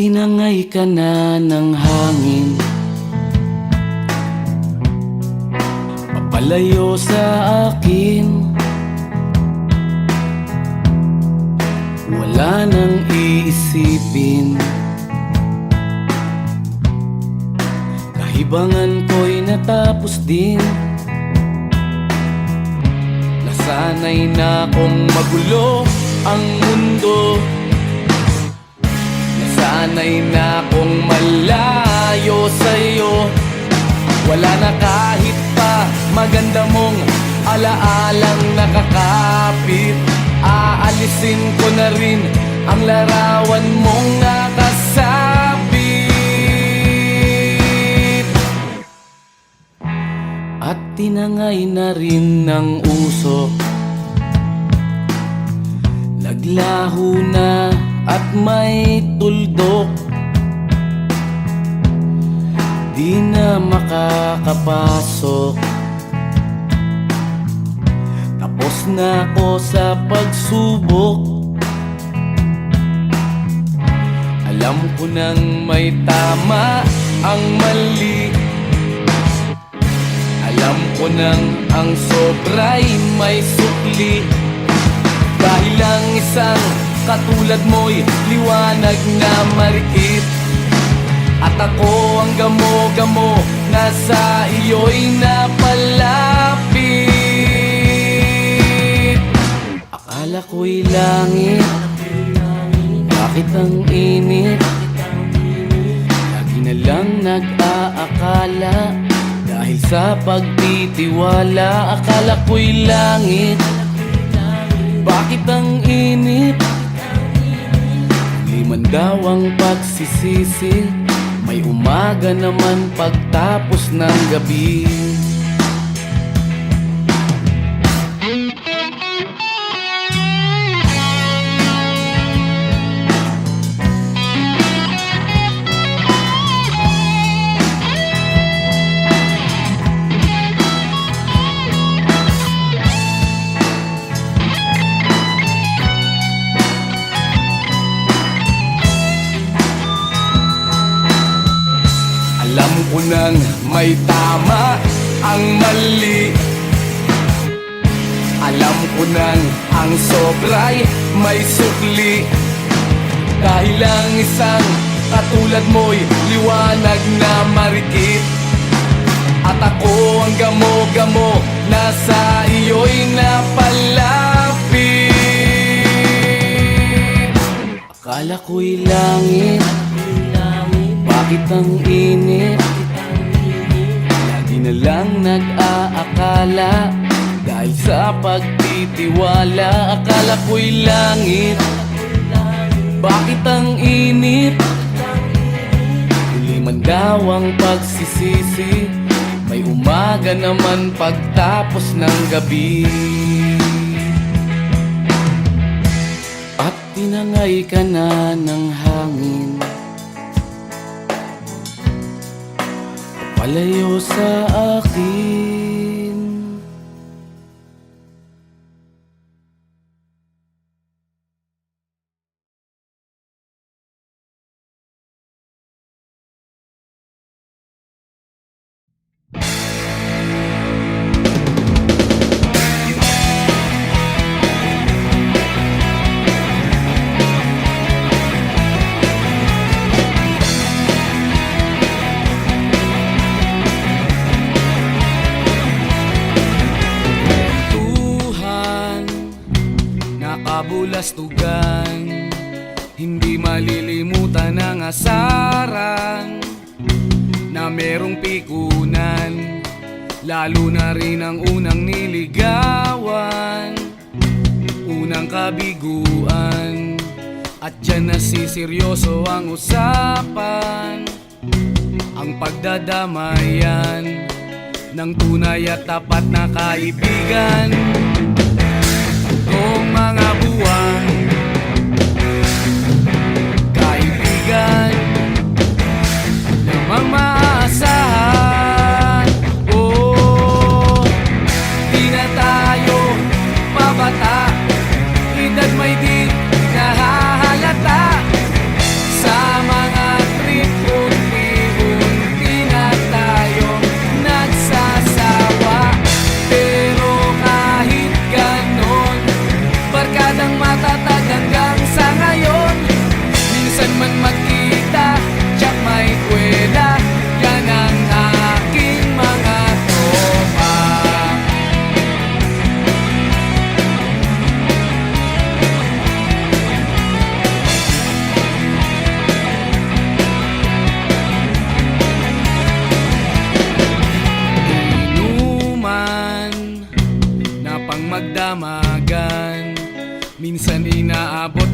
tinangay ka na ng hangin, papalayo sa akin. Wala nang iisipin, kahibangan ko'y natapos din. Nasanay na kong magulo ang mundo, nasanay na kong malayo sa'yo. Wala na kahit pa maganda mong alaalang nakakapit. Aalisin ko na rin ang larawan mong nakasabit. At tinangay na rin ng usok, naglaho na at may tuldok. Di na makakapasok, tapos na ako sa pagsubok. Alam ko nang may tama ang mali, alam ko nang ang sobra'y may sukli. Dahil ang isang katulad mo'y liwanag na marikit, at ako ang gamo-gamo na sa iyo'y napalapit. Akala ko'y langit, bakit ang init? Lagi na lang nag-aakala, dahil sa pagtitiwala. Akala ko'y langit, bakit ang init? Di man daw ang pagsisisi, may umaga naman pagtapos ng gabi. Alam ko nang may tama ang mali, alam ko nang ang sobra'y may sukli. Dahil ang isang katulad mo'y liwanag na marikit, at ako ang gamo-gamo na sa iyo'y napalapit. Akala ko'y langit, bakit ang init? Lagi na lang nag-aakala, dahil sa pagtitiwala. Akala ko'y langit, bakit ang init? Huli man daw ang pagsisisi, may umaga naman pagtapos ng gabi. At tinangay ka na ng hangin, palayo sa akin. Kabulastugan, hindi malilimutan ang asaran na merong pikunan, lalo na rin ang unang niligawan, unang kabiguan. At dyan nasiseryoso ang usapan, ang pagdadamayan ng tunay at tapat na kaibigan. Kung mga buwan, kaibigan, namang maaasahan. Oh, di na tayo pabata, edad may di nahahalata sa mga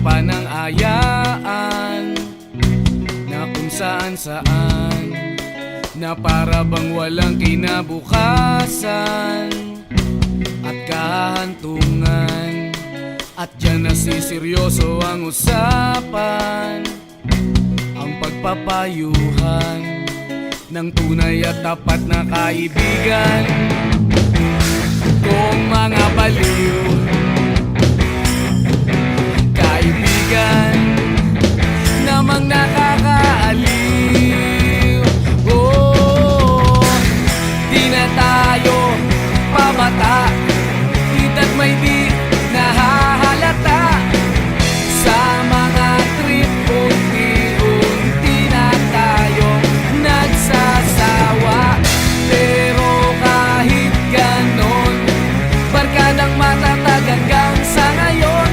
panangayaan na kung saan na para bang walang kinabukasan at kahantungan. At dyan nasiseryoso ang usapan, ang pagpapayuhan ng tunay at tapat na kaibigan. Kung mga baliw kaibigan namang nakakaaliw, oh, di na tayo pabata, hita't may di nahahalata sa mga trip. Unti-unti na tayong nagsasawa, pero kahit ganon, barkadang matatag hanggang sa ngayon.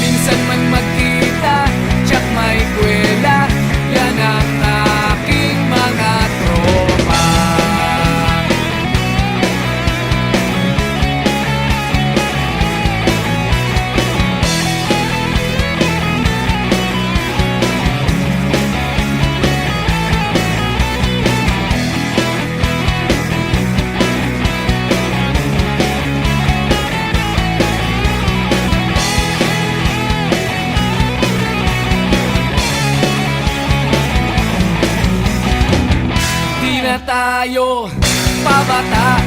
Minsan man magkita, tsak may kwela, yan ang aking mga tropa. Tayo pabata,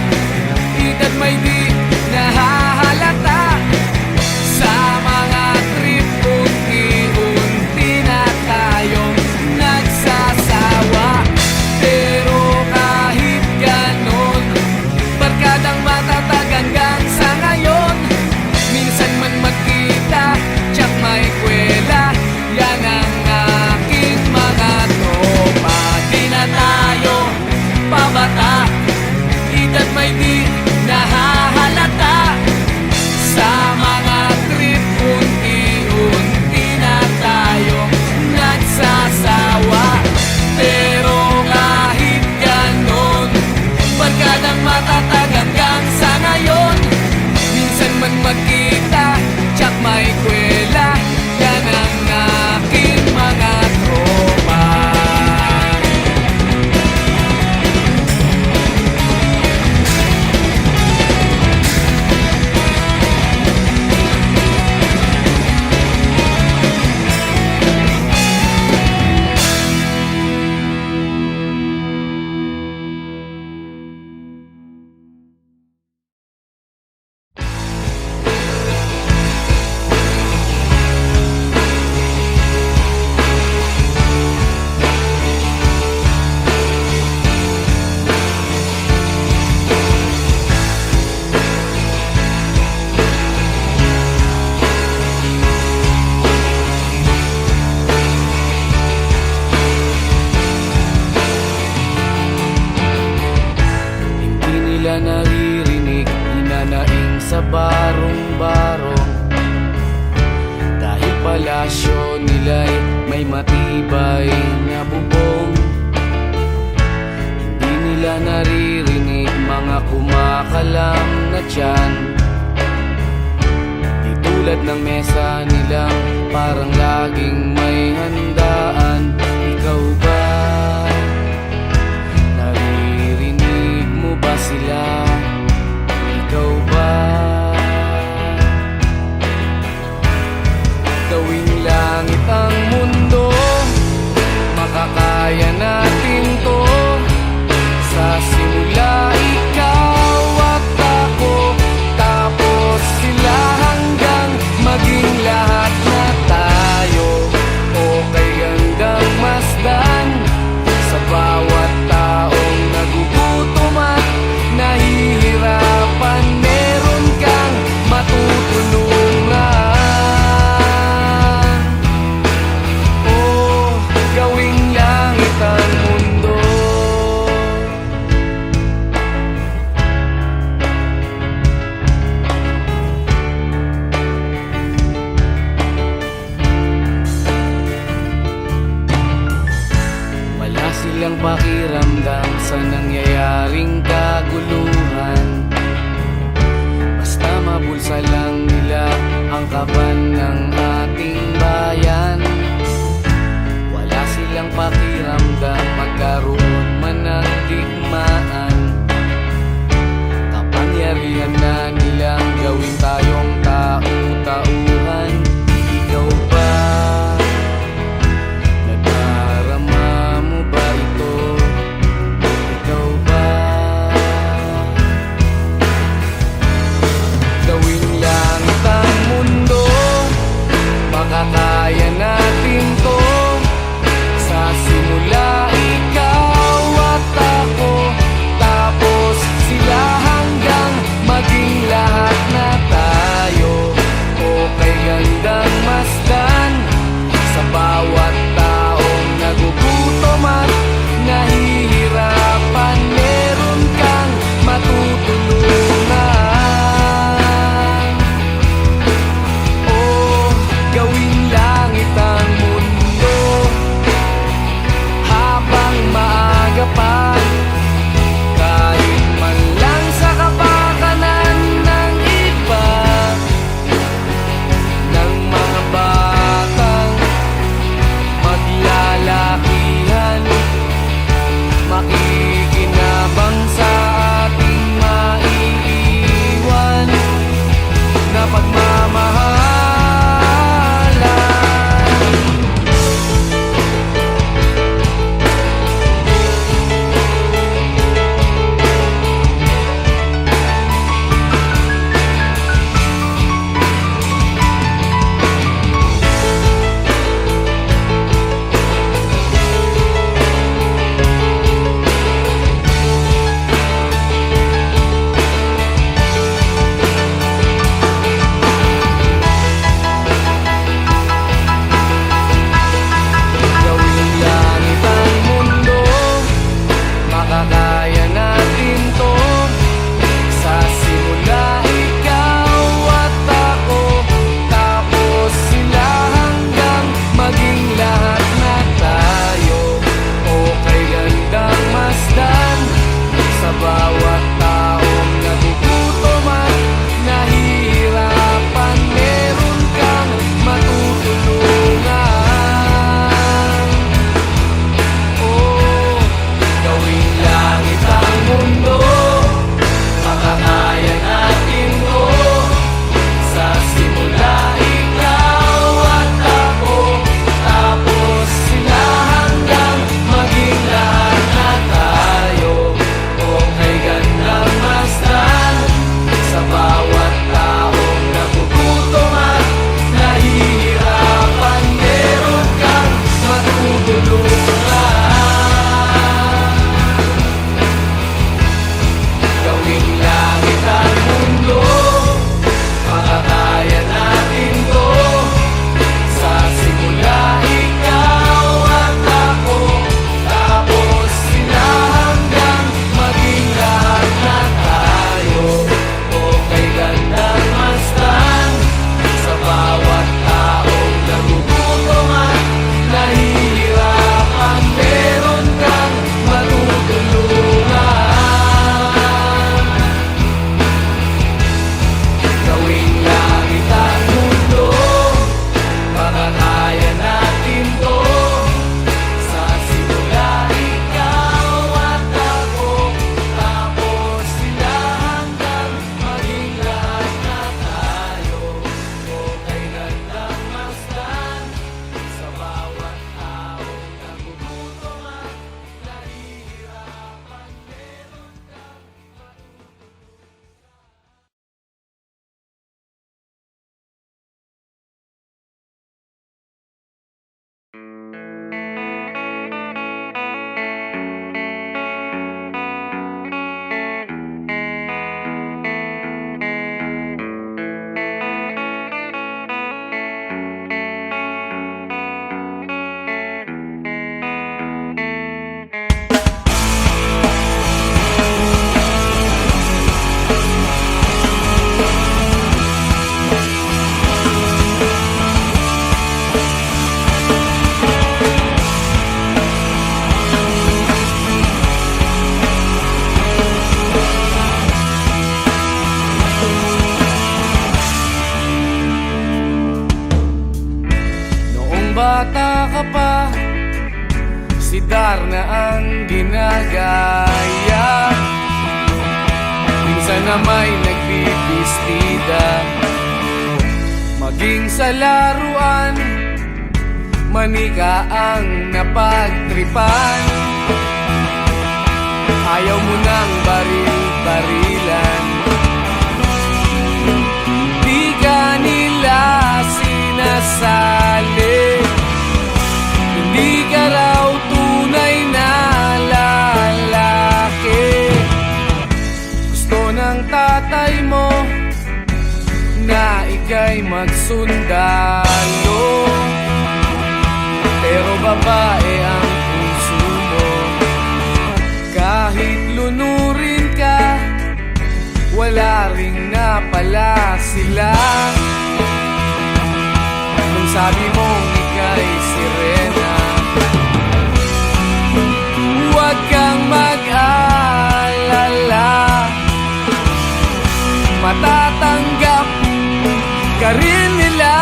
hita't may di nahahalata sa mga trip. Unti-unti na tayong nagsasawa, pero kahit ganon, barkadang matatag hanggang sa ngayon. Minsan man magkita, tsak may kwela, yan ang aking mga tropa. Di na tayo pabata, hita't may di nahahalata sa mga trip. Unti-unti na tayong nagsasawa, pero kahit ganon, barkadang matatag hanggang sa ngayon. Minsan man magkita, tsak may kwela, yan ang aking mga tropa. Naririnig, hinanaing sa barong-barong, dahil palasyo nila'y may matibay na bubong. Hindi nila naririnig mga kumakalam na tiyan, di tulad ng mesa nilang parang laging may handaan. Ikaw ba? Ba sila? Ikaw ba? Gawing langit ang mundo, makakaya natin to. Sa simula ikaw at ako, tapos sila hanggang maging lahat na tayo. Okay hanggang masdan sa bawat taong nagugutom at nahihirapan, meron kang matutulungan. Oh, gawing langit ang mundo. Wala silang pakiramdam sa nangyayaring kaguluhan, basta mabulsa lang nila ang kaban ng ating bayan. Wala silang pakiramdam magkaroon man ng digmaan. Kapangyarihan na nilang gawin tayong tau-tauhan. Ikaw ba? Nadarama mo ba ito? Ikaw ba? Gawin langit ang mundo, makakaya natin to. Sa simula ikaw lugar na ang ginagaya. Minsan na may nagbibistida, maging sa laruan, manika ang napagtripan. Ayaw mo nang baril-barilan, di ka nila sinasali. Hindi ka raw tunay na lalaki. Gusto ng tatay mo na ika'y magsundalo, pero babae ang puso mo. Kahit lunurin ka, wala ring napala sila. Nung sabi mong ika'y sirena, huwag kang mag-alala, matatanggap ka rin nila.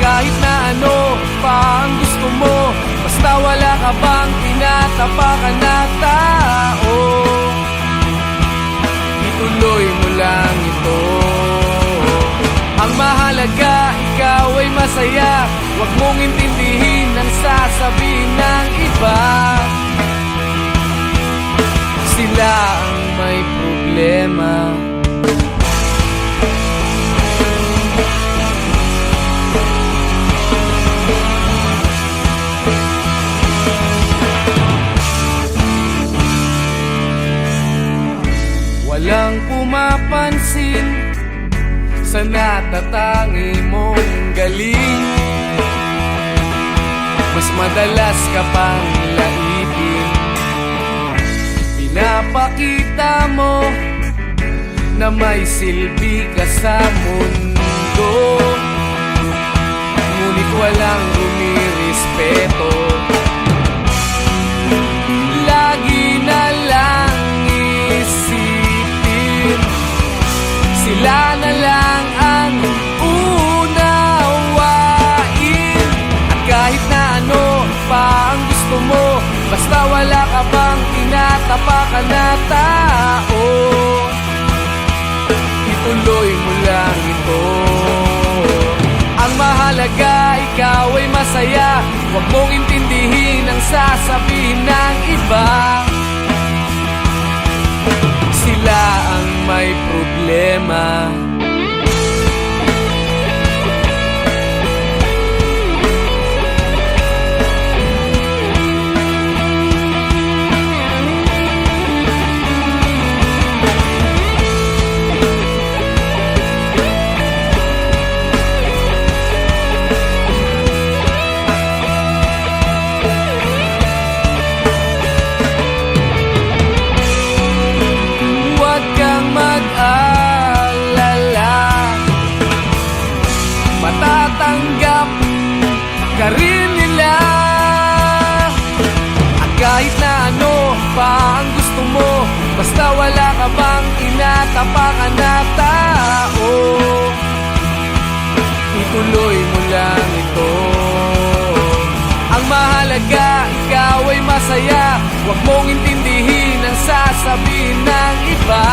Kahit na ano pa ang gusto mo, basta wala ka bang tinatapakan na tao, ituloy mo lang ito. Ang mahalaga, ikaw ay masaya. Huwag mong intindihin ang sasabihin ng iba. Sila ang may problema. Walang pumapansin sa natatangi mong galing. Mas madalas ka pang laipin, pinapakita mo na may silbi ka sa mundo. Ngunit walang rumirespeto, lagi na lang isipin sila na lang ang unawain. At kahit na ano pa ang gusto mo, basta wala ka bang tinatapakan na tao, ituloy mo lang ito. Ang mahalaga, ikaw ay masaya. Huwag mong intindihin ang sasabihin ng iba. Sila ang may problema. Matatanggap ka rin nila. At kahit na ano pa ang gusto mo, basta wala ka bang tinatapakan na tao, ituloy mo lang ito. Ang mahalaga, ikaw ay masaya. Huwag mong intindihin ang sasabihin ng iba.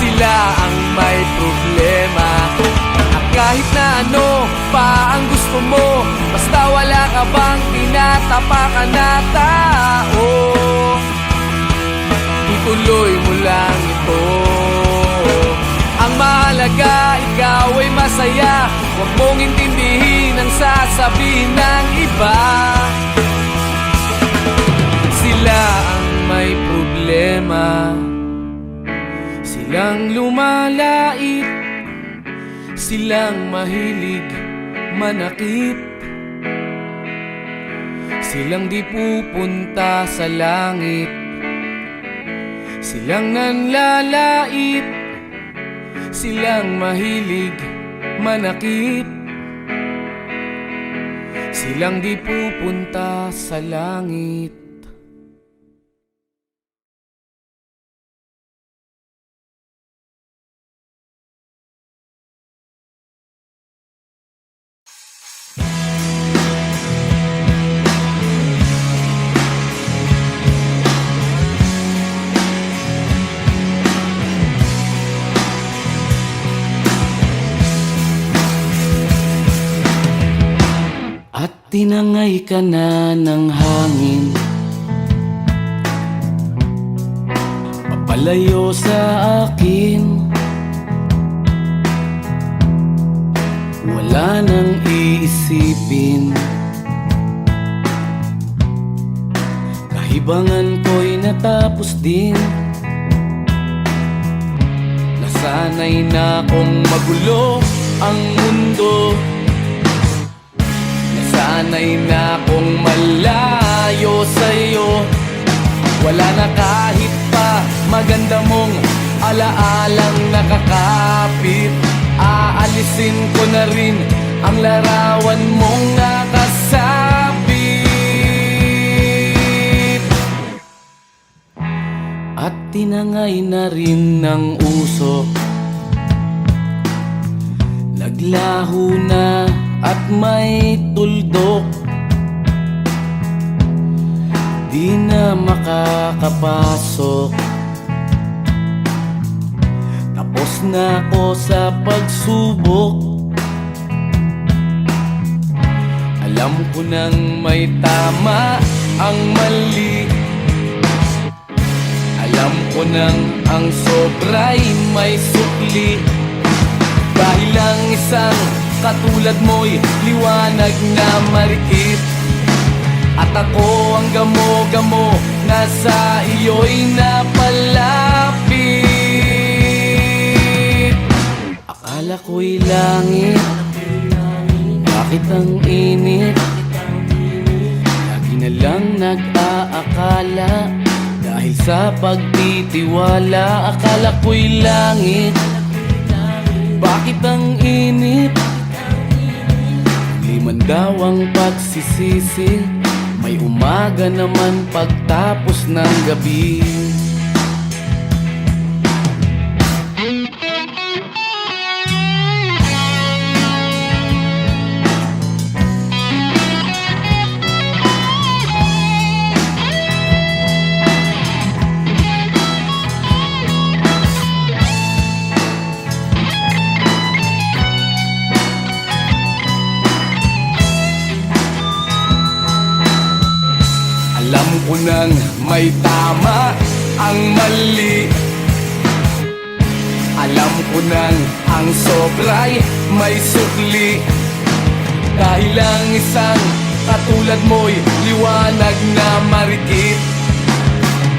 Sila ang may problema. At kahit na ano pa ang gusto mo, basta wala ka bang tinatapakan na tao, ituloy mo lang ito. Ang mahalaga, ikaw ay masaya. Huwag mong intindihin ang sasabihin ng iba. Sila ang may problema. Silang lumalait, silang mahilig manakit, silang di pupunta sa langit, silang nanlalait, silang mahilig manakit, silang di pupunta sa langit. tinangay ka na ng hangin, papalayo sa akin. Wala nang iisipin, kahibangan ko'y natapos din. Nasanay na kong magulo ang mundo, nasanay na kong malayo sa'yo. Wala na kahit pa maganda mong alaalang nakakapit. Aalisin ko na rin ang larawan mong nakasabit. At tinangay na rin ng usok, naglaho na at may tuldok. Di na makakapasok, tapos na ako sa pagsubok. Alam ko nang may tama ang mali, alam ko nang ang sobra'y may sukli. Dahil lang isang katulad mo'y liwanag na marikit, at ako ang gamo-gamo na sa iyo'y napalapit. Akala ko'y langit, bakit ang init? Lagi na lang nag-aakala, dahil sa pagtitiwala. Akala ko'y langit, bakit ang init? Di man daw ang pagsisisi, may umaga naman pagtapos ng gabi. Alam ko nang may tama ang mali, alam ko nang ang sobra'y may sukli. Dahil lang isang katulad mo'y liwanag na marikit,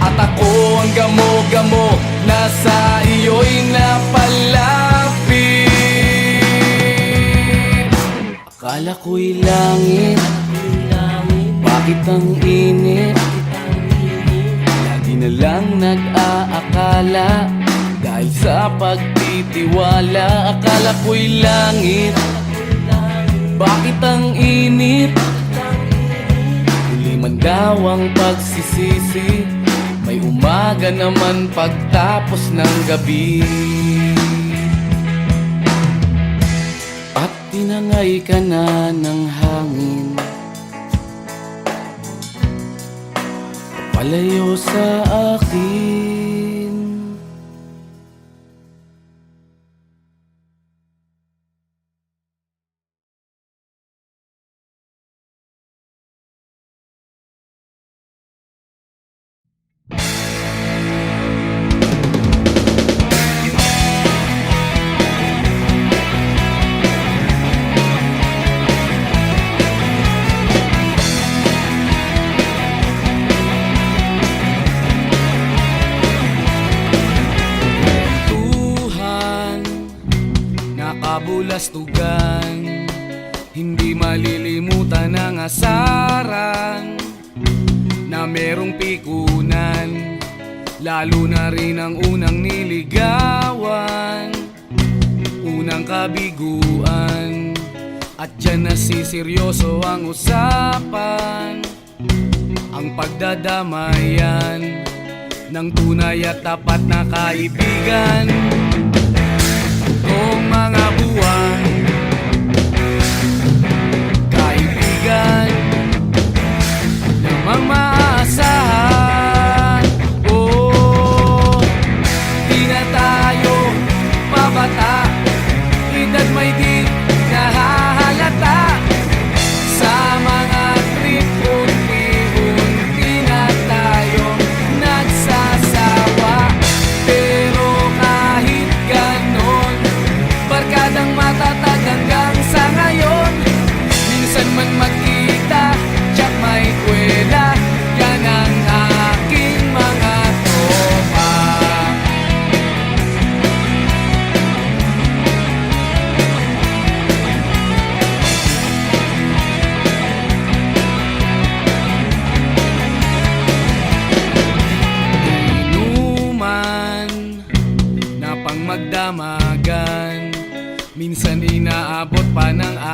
at ako ang gamo-gamo na sa iyo'y napalapit. Akala ko'y langit, bakit ang init? Lagi na lang nag-aakala, dahil sa pagtitiwala. Akala ko'y langit, bakit ang init? Huli man daw ang pagsisisi, may umaga naman pagtapos ng gabi. At tinangay ka na ng hangin, palayo sa akin. Kabulastugan, hindi malilimutan ang asaran na merong pikunan, lalo na rin ang unang niligawan, unang kabiguan. At dyan nasiseryoso ang usapan, ang pagdadamayan ng tunay at tapat na kaibigan. Noong mga buwan, kaibigan, namang maaasahan. Oh, di na tayo pabata, edad may di nahahalata sa mga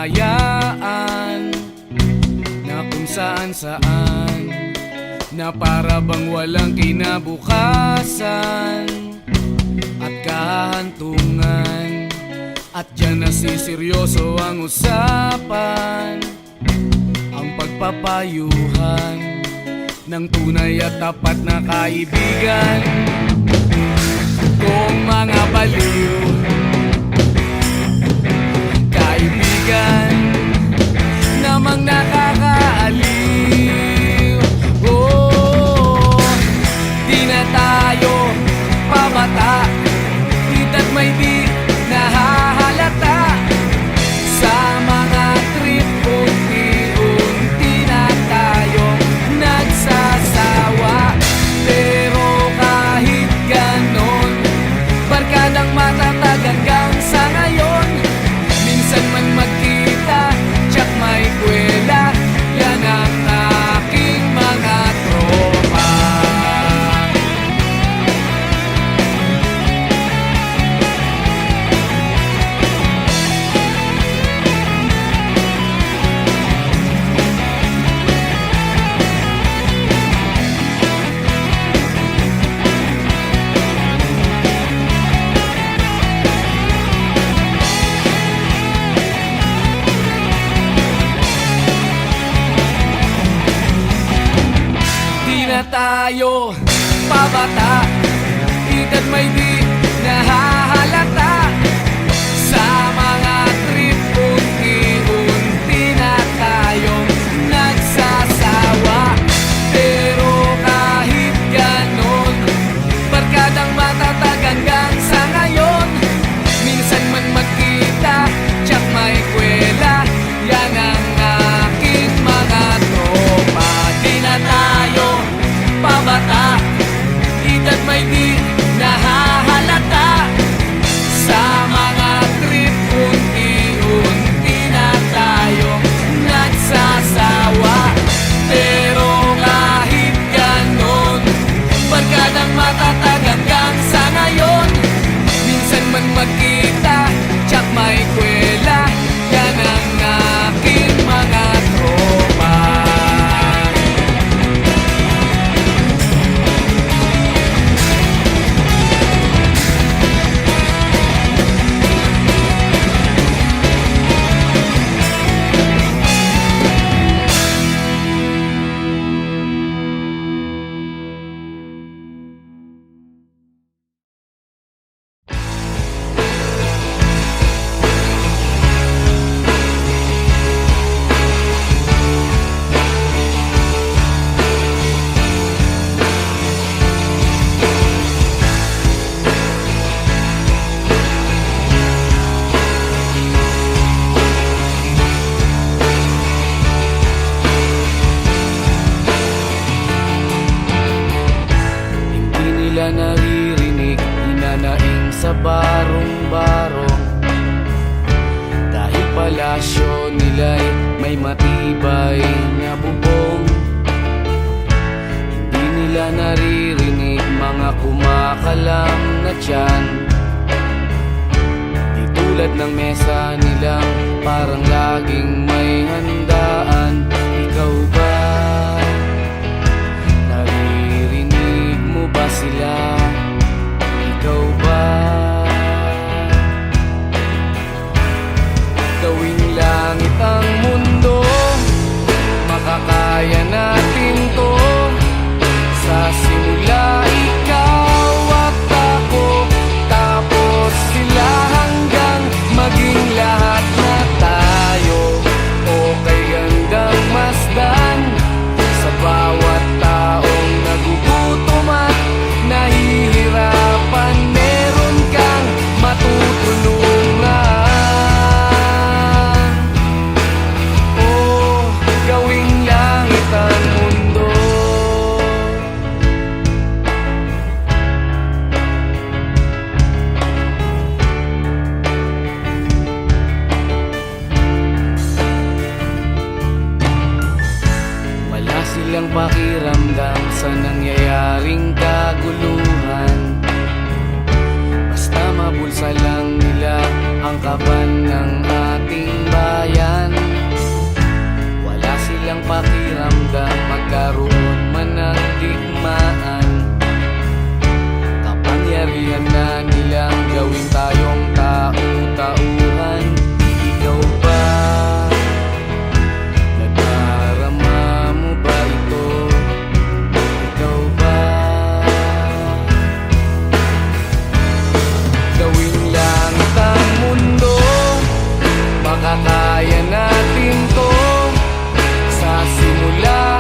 kalayaan na kung saan na para bang walang kinabukasan at kahantungan. At dyan nasiseryoso ang usapan, ang pagpapayuhan ng tunay at tapat na kaibigan. Kung mga baliw kaibigan namang nakakaaliw, oh, di na tayo pabata, hita't may di nahahalata. Sa mga trip unti-unti na tayong nagsasawa. Pero kahit ganon, barkadang matatag hanggang sa ngayon. Minsan man magkita, tsak may kwela, yan ang aking mga tropa. Tayo pabata, hita't may di nahahalata. Sa mga trip unti-unti na tayong nagsasawa. Pero kahit ganon, barkadang matatag hanggang sa ngayon. Minsan man magkita, tsak may kwela, yan ang aking mga tropa. Di na tayo pabata, hita't may di nahahalata. Sa mga trip unti-unti na tayong nagsasawa. Pero kahit ganon, barkadang matatag hanggang sa ngayon. Minsan man magkita, tsak may kwela, yan ang aking mga tropa. Naririnig, hinanaing sa barong-barong. Dahil palasyo nila'y may matibay na bubong. Hindi nila naririnig mga kumakalam na tiyan. Di tulad ng mesa nilang parang laging may handaan. Ikaw ba? Ba sila? Ikaw ba? Gawing langit ang mundo, makakaya natin to. Sa simula ikaw at ako, tapos sila hanggang maging lahat na tayo. Okay hanggang masdan sa bawat taong nagugutom at nahihirapan, meron kang matutulungan. Oh, gawing langit ang mundo. Wala silang pakiramdam sa nangyayaring kaguluhan. Basta mabulsa lang nila ang kaban ng ating bayan. pakiramdam magkaroon man ng digmaan. Kapangyarihan na nilang gawin tayong tau-tauhan. Ikaw ba? Nadarama mo ba ito? Ikaw ba? Gawing langit ang mundo, baka kaya natin to. Sa simula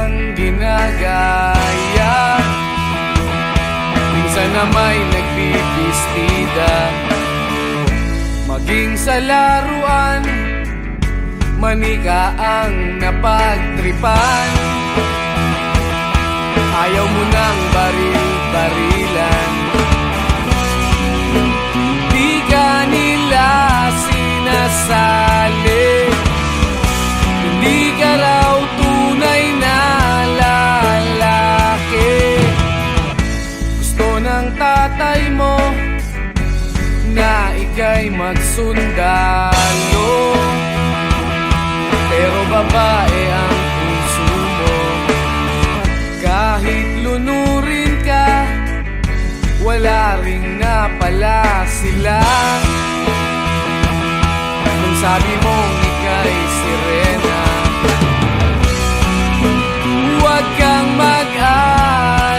kang ginagaya. Minsan na may nagbibistida, maging sa laruan, manika ang napagtripan. Ayaw mo nang baril-barilan, di ka nila sinasali. Hindi ka raw tunay na lalaki. Gusto ng tatay mo na ika'y magsundalo, pero babae ang puso mo. Kahit lunurin ka, wala ring napala sila. Nung sabi mong ika'y sirena, huwag kang mag-alala,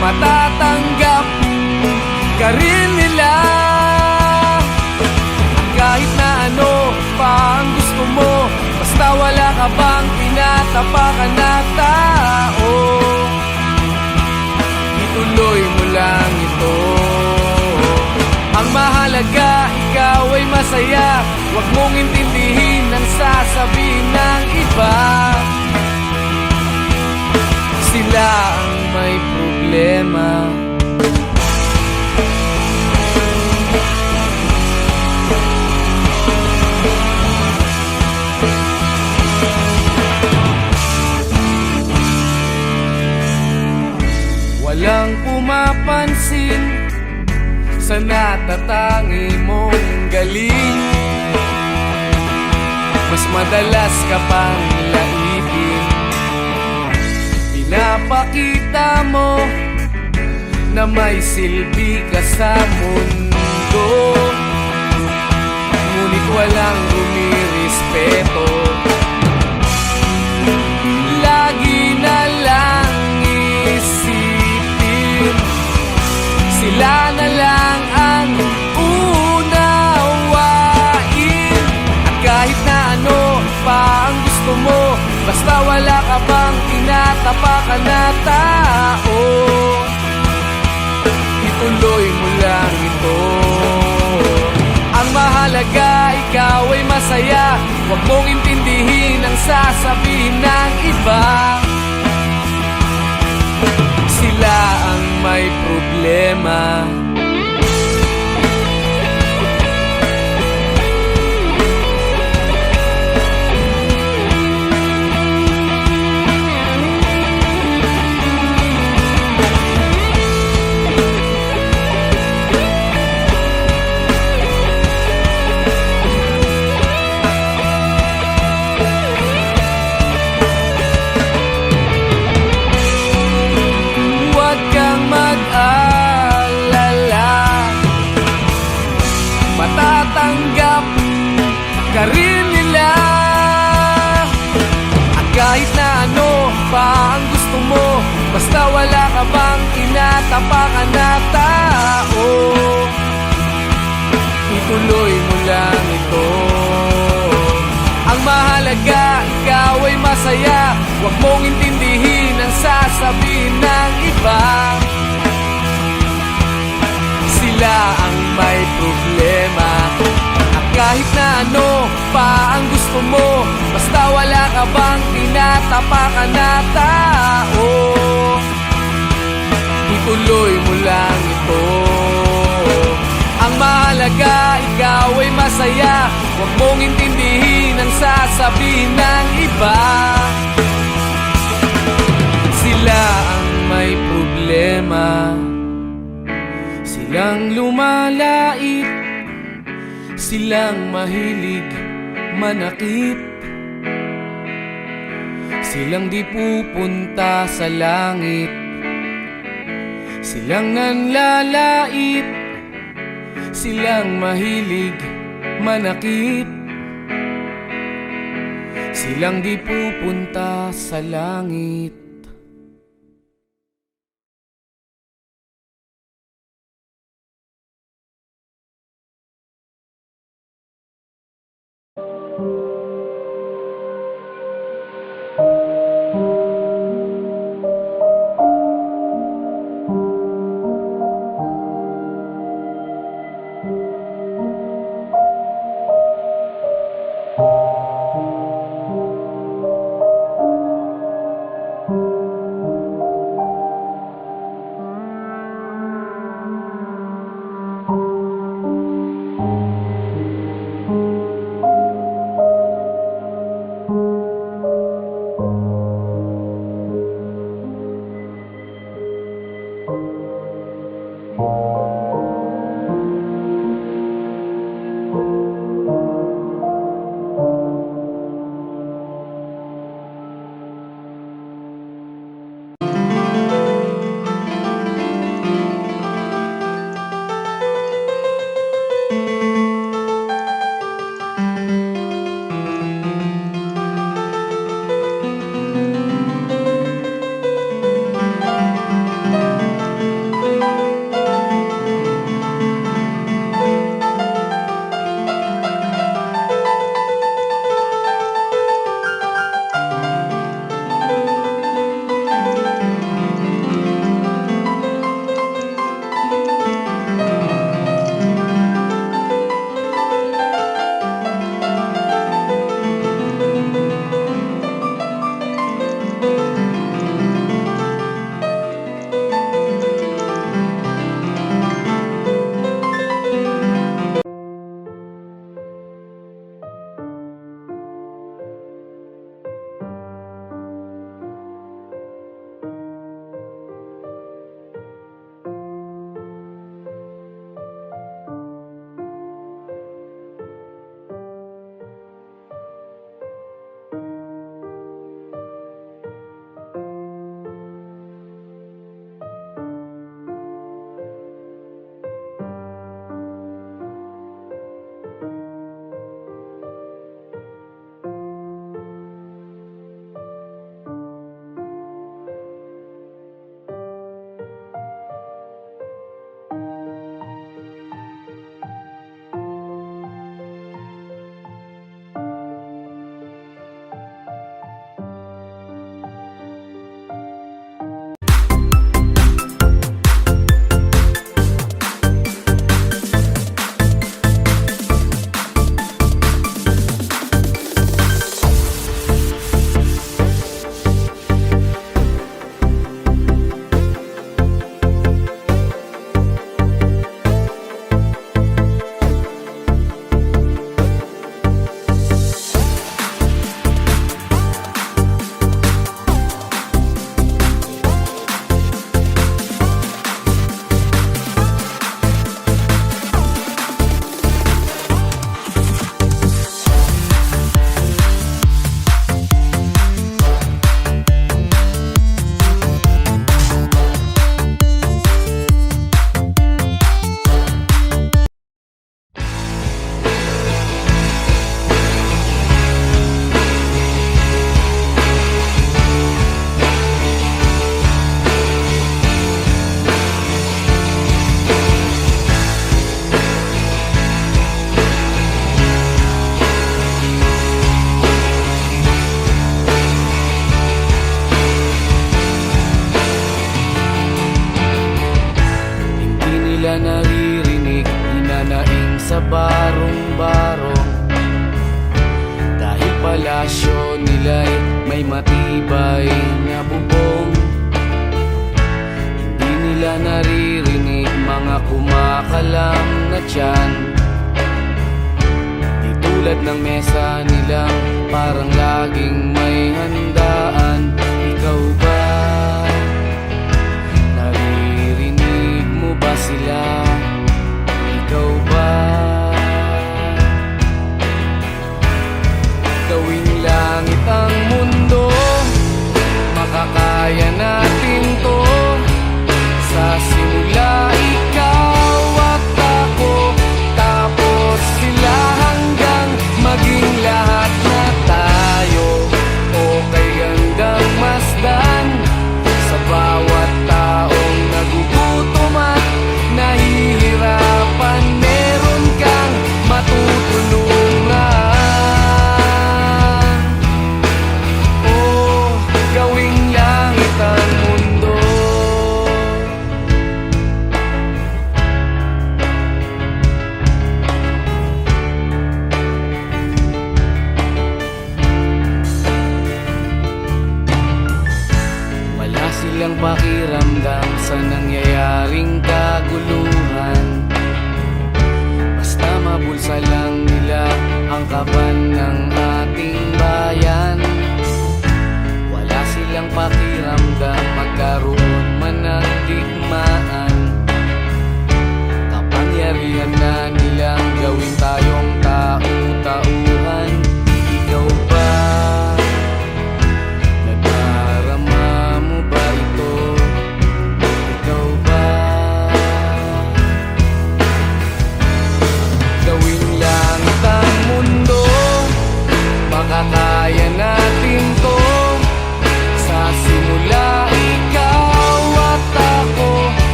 matatanggap ka rin nila. Kahit na ano pa ang gusto mo, basta wala ka bang tinatapakan na tao, ituloy mo lang ito. Ang mahalaga, ikaw ay masaya. Huwag mong intindihin ang sasabihin ng iba. Sila ang may problema. Walang pumapansin sa natatangi mong galing. Mas madalas ka pang laipin, pinapakita mo na may silbi ka sa mundo. Ngunit walang rumirespeto, lagi na lang isipin sila na lang ang unawain. At kahit na ano pa ang gusto mo, basta wala ka bang tinatapakan na tao, ituloy mo lang ito. Ang mahalaga, ikaw ay masaya. Huwag mong intindihin ang sasabihin ng iba. Sila ang may problema. Matatanggap ka rin nila. At kahit na ano pa ang gusto mo, basta wala ka bang tinatapakan na tao, ituloy mo lang ito. Ang mahalaga, ikaw ay masaya. Huwag mong intindihin ang sasabihin ng iba. Sila ang may problema. At kahit na ano pa ang gusto mo, basta wala ka bang tinatapakan na tao, ituloy mo lang ito. Ang mahalaga, ikaw ay masaya. Huwag mong intindihin ang sasabihin ng iba. Sila ang may problema. Silang lumalait, silang mahilig manakit, silang di pupunta sa langit, silang nanlalait, silang mahilig manakit, silang di pupunta sa langit. may matibay na bubong. Hindi nila naririnig mga kumakalam na tiyan. Di tulad ng mesa nila, parang laging may handaan. Ikaw ba? Naririnig mo ba sila? Ikaw ba? Gawing langit ang mundo, makakaya natin to. Sa simula ikaw at ako, tapos sila hanggang maging lahat na tayo. Okay hanggang masdan sa bawat taong nagugutom at nahihirapan. Meron kang matutulungan. Oh, gawing langit ang mundo. Wala silang pakiramdam sa nangyayaring kaguluhan. Basta mabulsa lang nila ang kaban ng ating bayan.